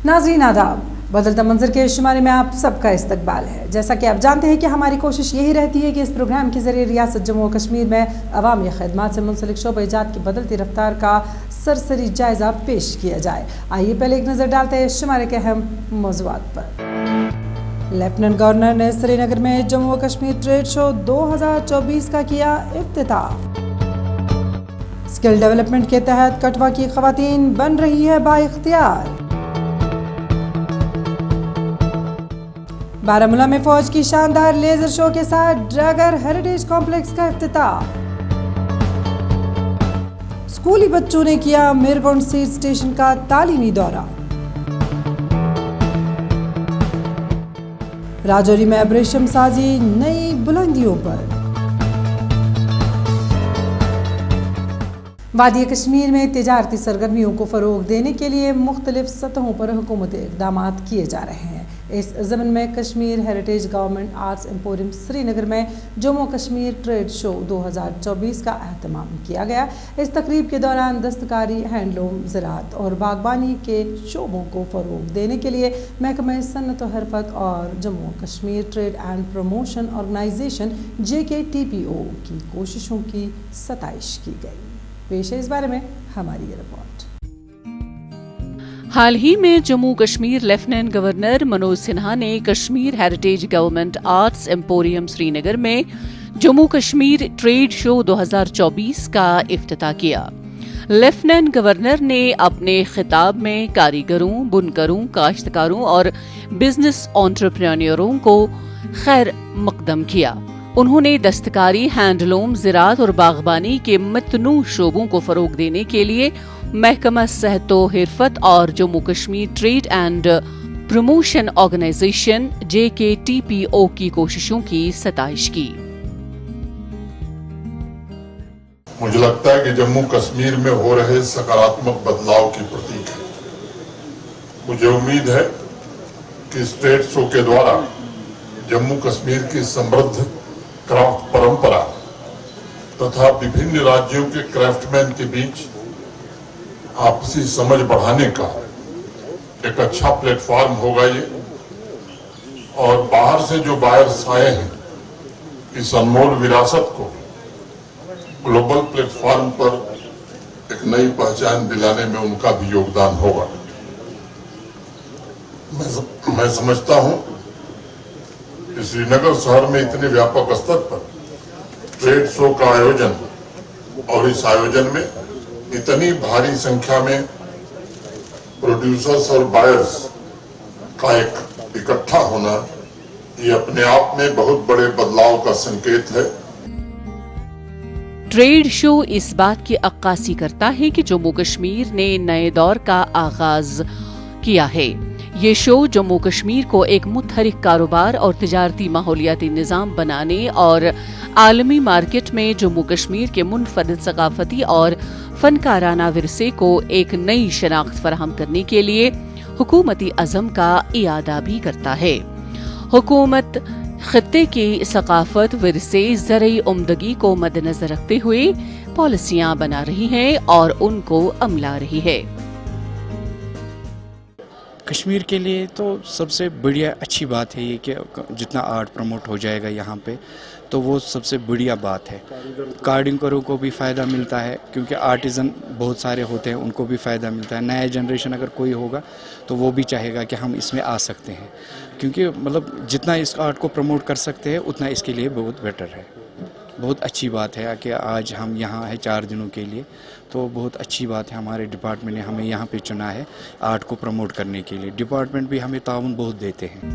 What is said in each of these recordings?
ناظرین آداب، بدلتا منظر کے شمارے میں آپ سب کا استقبال ہے۔ جیسا کہ آپ جانتے ہیں کہ ہماری کوشش یہی رہتی ہے کہ اس پروگرام کے ذریعے ریاست جموں و کشمیر میں عوامی خدمات سے منسلک شعبہ جات کی بدلتی رفتار کا سرسری جائزہ پیش کیا جائے۔ آئیے پہلے ایک نظر ڈالتے ہیں شمارے کے اہم موضوعات پر۔ لیفٹیننٹ گورنر نے سری نگر میں جموں و کشمیر ٹریڈ شو 2024 کا کیا افتتاح۔ اسکل ڈیولپمنٹ کے تحت کٹھوعہ کی خواتین بن رہی ہے بااختیار۔ بارہمولہ میں فوج کی شاندار لیزر شو کے ساتھ ڈراگر ہیریٹیج کمپلیکس کا افتتاح۔ اسکولی بچوں نے کیا میرگونڈ سیٹ اسٹیشن کا تعلیمی دورہ۔ راجوری میں اب ریشم سازی نئی بلندیوں پر۔ وادی کشمیر میں تجارتی سرگرمیوں کو فروغ دینے کے لیے مختلف سطحوں پر حکومتی اقدامات کیے جا رہے ہیں۔ اس ضمن میں Kashmir heritage government arts emporium Srinagar میں جموں کشمیر ٹریڈ شو 2024 کا اہتمام کیا گیا۔ اس تقریب کے دوران دستکاری، ہینڈلوم، زراعت اور باغبانی کے شعبوں کو فروغ دینے کے لیے محکمہ صنعت و حرفت اور Jammu Kashmir trade and promotion organisation JKTPO کی کوششوں کی ستائش کی گئی۔ پیش ہے اس بارے میں ہماری یہ رپورٹ۔ حال ہی میں جموں کشمیر لیفٹیننٹ گورنر منوج سنہا نے Kashmir heritage government arts emporium Srinagar میں جموں کشمیر ٹریڈ شو 2024 کا افتتاح کیا۔ لیفٹیننٹ گورنر نے اپنے خطاب میں کاریگروں، بنکروں، کاشتکاروں اور بزنس انٹرپرینیوروں کو خیر مقدم کیا۔ انہوں نے دستکاری، ہینڈلوم، زراعت اور باغبانی کے متنوع شعبوں کو فروغ دینے کے لیے محکمہ صحت و حرفت اور Jammu Kashmir trade and promotion organisation JKTPO کی کوششوں کی ستائش کی۔ مجھے لگتا ہے کہ جموں کشمیر میں ہو رہے سکاراتمک بدلاؤ کی پرتیک ہے۔ مجھے امید ہے کہ اس ٹریڈ شو کے دوارا جموں کشمیر کی سمردھ کرافٹ پرمپرا تتھا وبھن راجیوں کے کرافٹ مین کے بیچ آپسی سمجھ بڑھانے کا ایک اچھا پلیٹ فارم ہوگا یہ، اور باہر سے جو بائرز آئے ہیں اس انمول وراثت کو گلوبل پلیٹ فارم پر ایک نئی پہچان دلانے میں ان کا بھی یوگدان ہوگا۔ میں سمجھتا ہوں کہ سری نگر شہر میں اتنے ویاپک استر پر ٹریڈ شو کا آیوجن اور اس آیوجن میں اتنی بھاری سنکھیا میں پروڈیوسرز اور بائرز کا ایک اکٹھا ہونا، یہ اپنے آپ میں بہت بڑے بدلاؤ کا سنکیت ہے۔ ٹریڈ شو اس بات کی عکاسی کرتا ہے کہ جموں کشمیر نے نئے دور کا آغاز کیا ہے۔ یہ شو جموں کشمیر کو ایک متحرک کاروبار اور تجارتی ماحولیاتی نظام بنانے اور عالمی مارکیٹ میں جموں کشمیر کے منفرد ثقافتی اور فنکارانہ ورثے کو ایک نئی شناخت فراہم کرنے کے لیے حکومتی عزم کا اعادہ بھی کرتا ہے۔ حکومت خطے کی ثقافت، ورثے، زرعی عمدگی کو مد نظر رکھتے ہوئے پالیسیاں بنا رہی ہے اور ان کو عملا رہی ہے۔ کشمیر کے لیے تو سب سے بڑھیا اچھی بات ہے یہ کہ جتنا آرٹ پروموٹ ہو جائے گا یہاں پہ تو وہ سب سے بڑھیا بات ہے۔ کارڈنگروں کو بھی فائدہ ملتا ہے کیونکہ آرٹیزن بہت سارے ہوتے ہیں، ان کو بھی فائدہ ملتا ہے۔ نیا جنریشن اگر کوئی ہوگا تو وہ بھی چاہے گا کہ ہم اس میں آ سکتے ہیں، کیونکہ مطلب جتنا اس آرٹ کو پروموٹ کر سکتے ہیں اتنا اس کے لیے بہت بیٹر ہے۔ بہت اچھی بات ہے کہ آج ہم یہاں ہیں 4 دنوں کے لیے، تو بہت اچھی بات ہے۔ ہمارے ڈپارٹمنٹ نے ہمیں یہاں پہ چنا ہے آرٹ کو پروموٹ کرنے کے لیے۔ ڈپارٹمنٹ بھی ہمیں تعاون بہت دیتے ہیں۔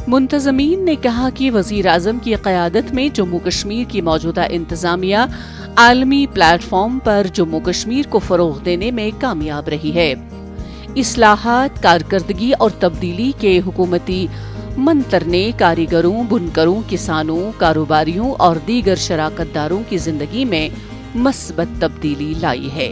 منتظمین نے کہا کہ وزیر اعظم کی قیادت میں جموں کشمیر کی موجودہ انتظامیہ عالمی پلیٹ فارم پر جموں کشمیر کو فروغ دینے میں کامیاب رہی ہے۔ اصلاحات، کارکردگی اور تبدیلی کے حکومتی منتر نے کاریگروں، بنکروں، کسانوں، کاروباریوں اور دیگر شراکت داروں کی زندگی میں مثبت تبدیلی لائی ہے۔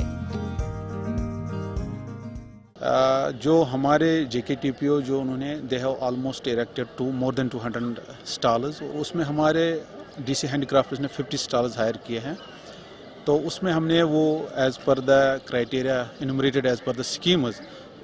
جو ہمارے JKTPO جو انہوں نے they have almost erected more than 200 stalls، اس میں ہمارے DC ہینڈی کرافٹس نے 50 stalls ہائر کیے ہیں۔ تو اس میں ہم نے وہ as per the criteria enumerated as per the schemes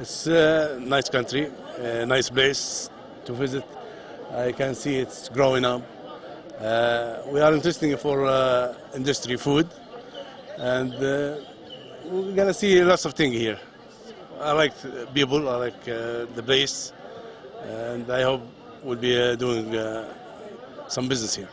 It's a nice country, a nice place to visit. I can see it's growing up. We are interested for industry food, and we're gonna see lots of things here. I like people, I like the place, and I hope we'll be doing some business here.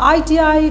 ITI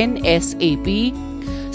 NSAP,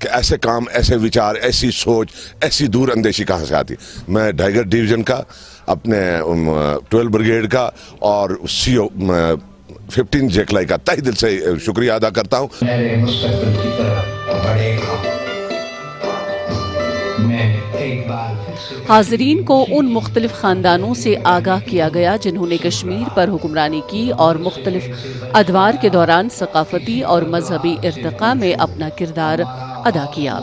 کہ ایسے کام، ایسے وچار، ایسی سوچ، ایسی دور اندیشی کہاں سے آتی. میں ٹائیگر ڈویژن کا، اپنے 12 بریگیڈ کا اور CO 15 جیکلائی کا تہ دل سے شکریہ ادا کرتا ہوں. میرے مستقبل کی طرف بڑھے گا. حاضرین کو ان مختلف خاندانوں سے آگاہ کیا گیا جنہوں نے کشمیر پر حکمرانی کی اور مختلف ادوار کے دوران ثقافتی اور مذہبی ارتقاء میں اپنا کردار ادا کیا.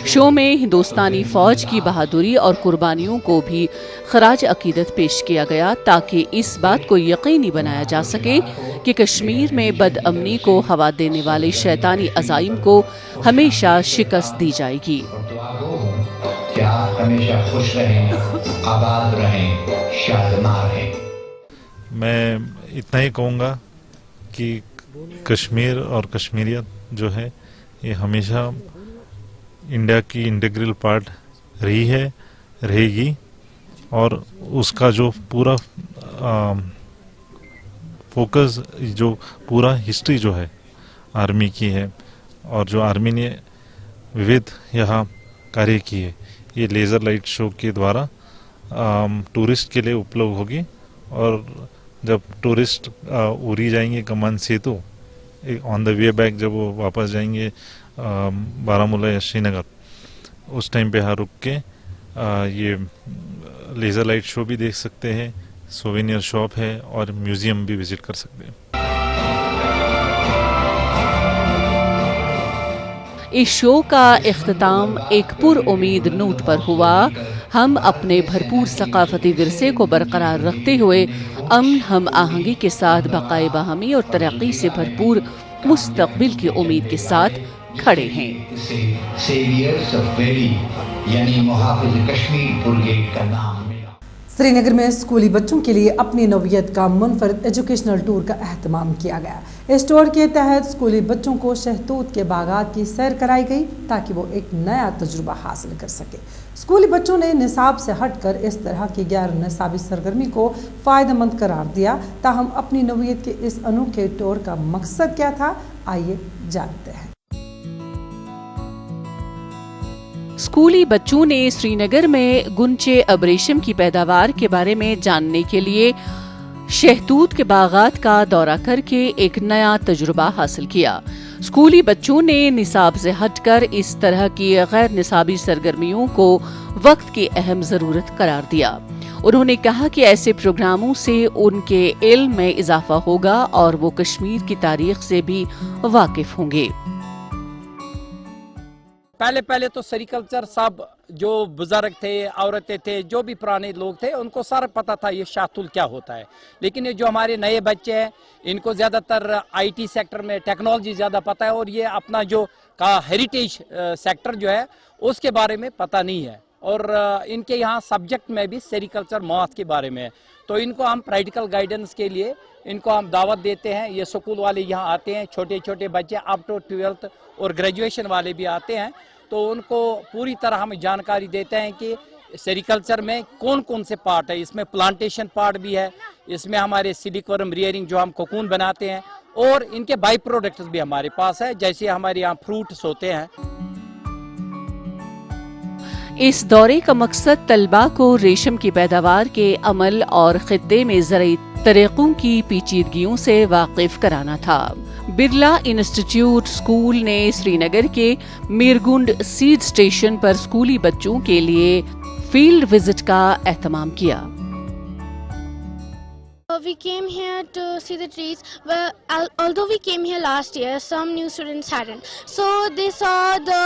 شو میں ہندوستانی فوج کی بہادری اور قربانیوں کو بھی خراج عقیدت پیش کیا گیا تاکہ اس بات کو یقینی بنایا جا سکے کہ کشمیر میں بد امنی کو ہوا دینے والے شیطانی عزائم کو ہمیشہ شکست دی جائے گی. کیا ہمیشہ خوش رہیں، آباد رہیں، شادماں رہیں. میں اتنا ہی کہوں گا کہ کشمیر اور کشمیریت جو ہے یہ ہمیشہ انڈیا کی انٹیگرل پارٹ رہی ہے، رہے گی، اور اس کا جو پورا فوکس، جو پورا ہسٹری جو ہے آرمی کی ہے اور جو آرمی نے ووِدھ یہاں کاریہ کی ہے، یہ لیزر لائٹ شو کے دوارا ٹورسٹ کے لیے اپلبدھ ہوگی. اور جب ٹورسٹ اری جائیں گے کمان سیتو، آن دا وے بیک جب وہ واپس جائیں گے بارہمولہ یا شری نگر، اس ٹائم پہ یہاں رک کے یہ لیزر لائٹ شو بھی دیکھ سکتے ہیں، سووینئر شاپ ہے اور میوزیم بھی وزٹ کر سکتے ہیں. اس شو کا اختتام ایک پر امید نوٹ پر ہوا. ہم اپنے بھرپور ثقافتی ورثے کو برقرار رکھتے ہوئے امن، ہم آہنگی کے ساتھ بقائے باہمی اور ترقی سے بھرپور مستقبل کی امید کے ساتھ کھڑے ہیں. سیویئرز آف ویلی یعنی محافظ کشمیر بریگیڈ کا نام. سری نگر میں اسکولی بچوں کے لیے اپنی نوعیت کا منفرد ایجوکیشنل ٹور کا اہتمام کیا گیا. اس ٹور کے تحت اسکولی بچوں کو شہتوت کے باغات کی سیر کرائی گئی تاکہ وہ ایک نیا تجربہ حاصل کر سکے. اسکولی بچوں نے نصاب سے ہٹ کر اس طرح کی غیر نصابی سرگرمی کو فائدہ مند قرار دیا. تاہم اپنی نوعیت کے اس انوکھے ٹور کا مقصد کیا تھا، آئیے جانتے ہیں. اسکولی بچوں نے سری نگر میں گنچے ابریشم کی پیداوار کے بارے میں جاننے کے لیے شہتوت کے باغات کا دورہ کر کے ایک نیا تجربہ حاصل کیا. اسکولی بچوں نے نصاب سے ہٹ کر اس طرح کی غیر نصابی سرگرمیوں کو وقت کی اہم ضرورت قرار دیا. انہوں نے کہا کہ ایسے پروگراموں سے ان کے علم میں اضافہ ہوگا اور وہ کشمیر کی تاریخ سے بھی واقف ہوں گے. پہلے تو سیریکلچر سب جو بزرگ تھے، عورتیں تھے، جو بھی پرانے لوگ تھے، ان کو سارا پتہ تھا یہ شاہتول کیا ہوتا ہے. لیکن یہ جو ہمارے نئے بچے ہیں ان کو زیادہ تر IT سیکٹر میں ٹیکنالوجی زیادہ پتہ ہے اور یہ اپنا جو ہیریٹیج سیکٹر جو ہے اس کے بارے میں پتہ نہیں ہے. اور ان کے یہاں سبجیکٹ میں بھی سیریکلچر ماس کے بارے میں ہے. تو ان کو ہم پریکٹیکل گائیڈنس کے لیے ان کو ہم دعوت دیتے ہیں. یہ سکول والے یہاں آتے ہیں، چھوٹے چھوٹے بچے اپ ٹو 12th اور گریجویشن والے بھی آتے ہیں. تو ان کو پوری طرح ہم جانکاری دیتے ہیں کہ سیریکلچر میں کون کون سے پارٹ ہے. اس میں پلانٹیشن پارٹ بھی ہے، اس میں ہمارے سلک ورم ریئرنگ جو ہم کوکون بناتے ہیں، اور ان کے بائی پروڈکٹس بھی ہمارے پاس ہے، جیسے ہمارے یہاں فروٹس ہوتے ہیں. اس دورے کا مقصد طلباء کو ریشم کی پیداوار کے عمل اور خطے میں زرعی طریقوں کی پیچیدگیوں سے واقف کرانا تھا. برلا انسٹیٹیوٹ اسکول نے سری نگر کے میرگنڈ سیڈ اسٹیشن پر اسکولی بچوں کے لیے فیلڈ وزٹ کا اہتمام کیا. We came here to see the trees. Well, although we came here last year, some new students hadn't. So they saw the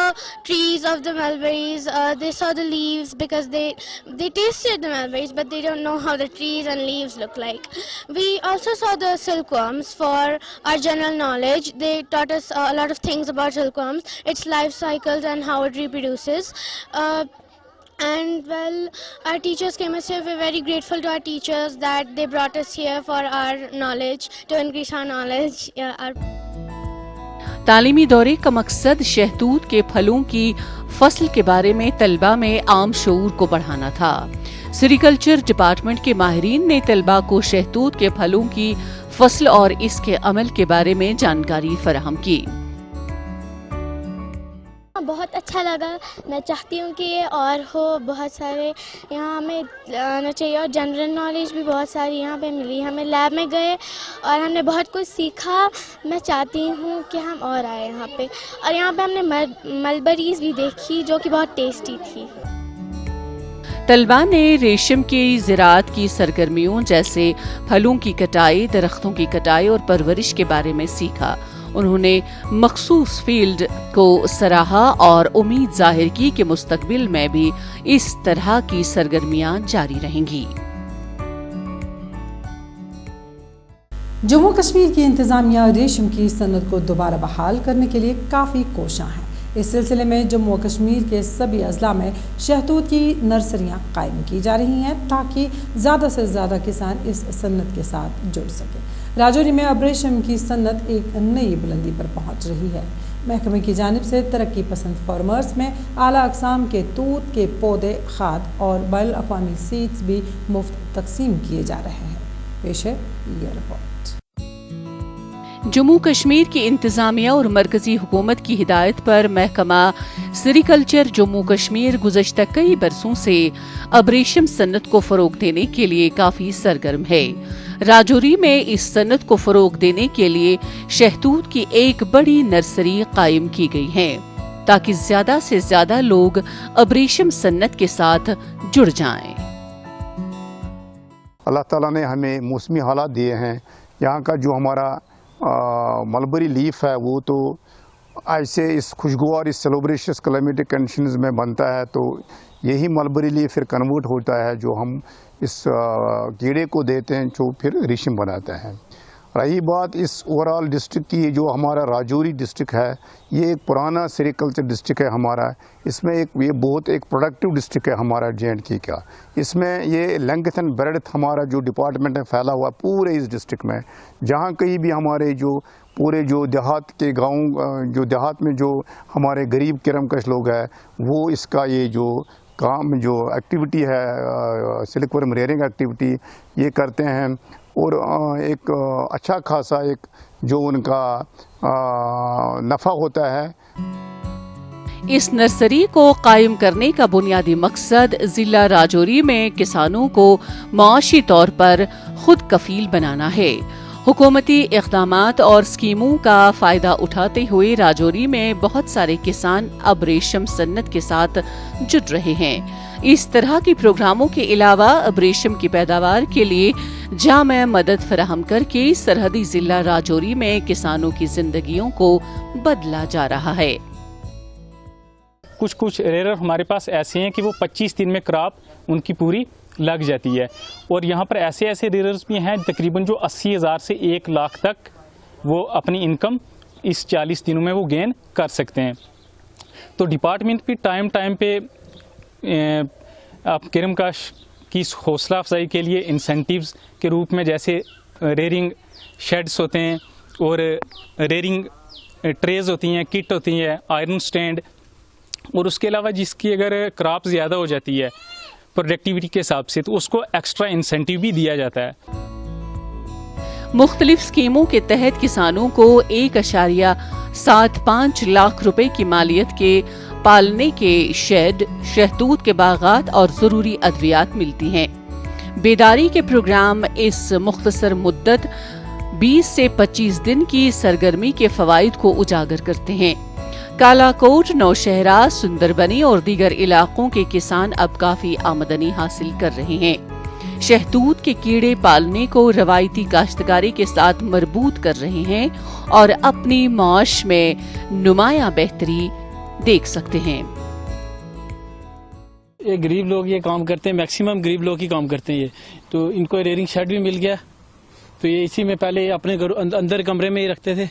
trees of the mulberries, they saw the leaves because they tasted the mulberries, but they don't know how the trees and leaves look like. We also saw the silkworms for our general knowledge. They taught us a lot of things about silkworms, its life cycles and how it reproduces. And well, our teachers came us here. We're very grateful to our teachers that they brought us here for our knowledge, to increase our knowledge. تعلیمی دورے کا مقصد شہتوت کے پھلوں کی فصل کے بارے میں طلباء میں عام شعور کو بڑھانا تھا. سیریکلچر ڈپارٹمنٹ کے ماہرین نے طلباء کو شہتوت کے پھلوں کی فصل اور اس کے عمل کے بارے میں جانکاری فراہم کی. بہت اچھا لگا. میں چاہتی ہوں کہ یہ اور ہو, بہت سارے یہاں ہمیں آنا چاہیے, اور جنرل نالج بھی بہت ساری یہاں پہ ملی. ہمیں لیب میں گئے اور ہم نے بہت کچھ سیکھا. میں چاہتی ہوں کہ ہم اور آئے یہاں پہ, اور یہاں پہ ہم نے ملبریز بھی دیکھی جو کہ بہت ٹیسٹی تھی. طلباء نے ریشم کی زراعت کی سرگرمیوں جیسے پھلوں کی کٹائی, درختوں کی کٹائی اور پرورش کے بارے میں سیکھا. انہوں نے مخصوص فیلڈ کو سراہا اور امید ظاہر کی کہ مستقبل میں بھی اس طرح کی سرگرمیاں جاری رہیں گی. جموں کشمیر کی انتظامیہ ریشم کی صنعت کو دوبارہ بحال کرنے کے لیے کافی کوشاں ہیں. اس سلسلے میں جموں و کشمیر کے سبھی اضلاع میں شہتوت کی نرسریاں قائم کی جا رہی ہیں تاکہ زیادہ سے زیادہ کسان اس صنعت کے ساتھ جڑ سکیں. راجوری میں اب ریشم کی صنعت ایک نئی بلندی پر پہنچ رہی ہے. محکمے کی جانب سے ترقی پسند فارمرز میں اعلیٰ اقسام کے توت کے پودے, کھاد اور بین الاقوامی سیڈز بھی مفت تقسیم کیے جا رہے ہیں. پیش ہے یہ رپورٹ. جموں کشمیر کی انتظامیہ اور مرکزی حکومت کی ہدایت پر محکمہ سیریکلچر جموں کشمیر گزشتہ کئی برسوں سے اب ریشم صنعت کو فروغ دینے کے لیے کافی سرگرم ہے. راجوری میں اس صنعت کو فروغ دینے کے لیے شہتوت کی ایک بڑی نرسری قائم کی گئی ہے تاکہ زیادہ سے زیادہ لوگ اب ریشم صنعت کے ساتھ جڑ جائیں. اللہ تعالیٰ نے ہمیں موسمی حالات دیے ہیں. یہاں کا جو ہمارا ملبری لیف ہے وہ تو ایسے اس خوشگوار اس سیلوبریشس کلائمیٹک کنڈیشنز میں بنتا ہے, تو یہی ملبری لیف پھر کنورٹ ہوتا ہے جو ہم اس کیڑے کو دیتے ہیں جو پھر ریشم بناتا ہے. رہی بات اس اوورال ڈسٹرکٹ کی, جو ہمارا راجوری ڈسٹرکٹ ہے یہ ایک پرانا سیریکلچر ڈسٹرکٹ ہے ہمارا. اس میں یہ بہت ایک پروڈکٹیو ڈسٹرکٹ ہے ہمارا JNK کا. اس میں یہ لینگتھ اینڈ بریڈتھ ہمارا جو ڈپارٹمنٹ ہے پھیلا ہوا پورے اس ڈسٹرکٹ میں. جہاں کہیں بھی ہمارے جو پورے جو دیہات کے گاؤں, جو دیہات میں جو ہمارے غریب کرم کش لوگ ہیں وہ اس کا یہ جو کام جو ایکٹیویٹی ہے سلک ورم ریئرنگ ایکٹیویٹی یہ کرتے ہیں, اور ایک اچھا خاصا ایک جو ان کا نفع ہوتا ہے. اس نرسری کو قائم کرنے کا بنیادی مقصد ضلع راجوری میں کسانوں کو معاشی طور پر خود کفیل بنانا ہے. حکومتی اقدامات اور اسکیموں کا فائدہ اٹھاتے ہوئے راجوری میں بہت سارے کسان اب ریشم صنعت کے ساتھ جڑ رہے ہیں. اس طرح کے پروگراموں کے علاوہ اب ریشم کی پیداوار کے لیے جامع مدد فراہم کر کے سرحدی ضلع راجوری میں کسانوں کی زندگیوں کو بدلا جا رہا ہے. کچھ ریرر ہمارے پاس ایسے ہیں کہ وہ 25 دن میں کراپ ان کی پوری لگ جاتی ہے, اور یہاں پر ایسے ریررز بھی ہیں تقریباً جو 80,000 سے 1 لاکھ تک وہ اپنی انکم اس 40 دنوں میں وہ گین کر سکتے ہیں. تو ڈپارٹمنٹ بھی ٹائم پہ کرم کاش کی حوصلہ افزائی کے لیے انسینٹیوز کے روپ میں جیسے ریئرنگ شیڈز ہوتے ہیں اور ریئرنگ ٹریز ہوتی ہیں, کٹ ہوتی ہیں, آئرن سٹینڈ, اور اس کے علاوہ جس کی اگر کراپ زیادہ ہو جاتی ہے پروڈکٹیوٹی کے حساب سے تو اس کو ایکسٹرا انسینٹیو بھی دیا جاتا ہے. مختلف اسکیموں کے تحت کسانوں کو 1.75 لاکھ روپے کی مالیت کے پالنے کے شیڈ, شہتوت کے باغات اور ضروری ادویات ملتی ہیں. بیداری کے پروگرام اس مختصر مدت 20 سے 25 دن کی سرگرمی کے فوائد کو اجاگر کرتے ہیں. کالا کوٹ, نوشہرہ, سندربنی اور دیگر علاقوں کے کسان اب کافی آمدنی حاصل کر رہے ہیں. شہتوت کے کیڑے پالنے کو روایتی کاشتکاری کے ساتھ مربوط کر رہے ہیں اور اپنی معاش میں نمایاں بہتری دیکھ سکتے ہیں. یہ غریب لوگ یہ کام کرتے ہیں, میکسیمم غریب لوگ ہی کام کرتے ہیں یہ, تو ان کو ریئرنگ شیڈ بھی مل گیا, تو یہ اسی میں پہلے اپنے اندر کمرے میں ہی رکھتے تھے,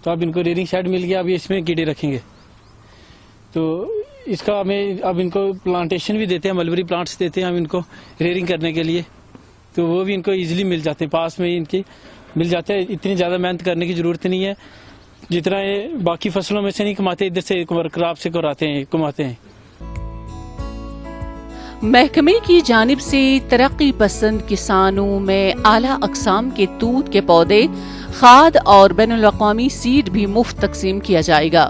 تو اب ان کو ریئرنگ شیڈ مل گیا, اب اس میں کیڑے رکھیں گے. تو اس کا ہمیں اب ان کو پلانٹیشن بھی دیتے ہیں, ملبری پلانٹس دیتے ہیں ہم ان کو ریئرنگ کرنے کے لیے, تو وہ بھی ان کو ایزیلی مل جاتے ہیں, پاس میں ان کی مل جاتے ہیں. اتنی زیادہ محنت کرنے کی ضرورت نہیں ہے, جتنا یہ باقی فصلوں میں سے نہیں کماتے ادھر سے کراپ سے کماتے ہیں. محکمے کی جانب سے ترقی پسند کسانوں میں اعلیٰ اقسام کے توت کے پودے, کھاد اور بین الاقوامی سیڈ بھی مفت تقسیم کیا جائے گا.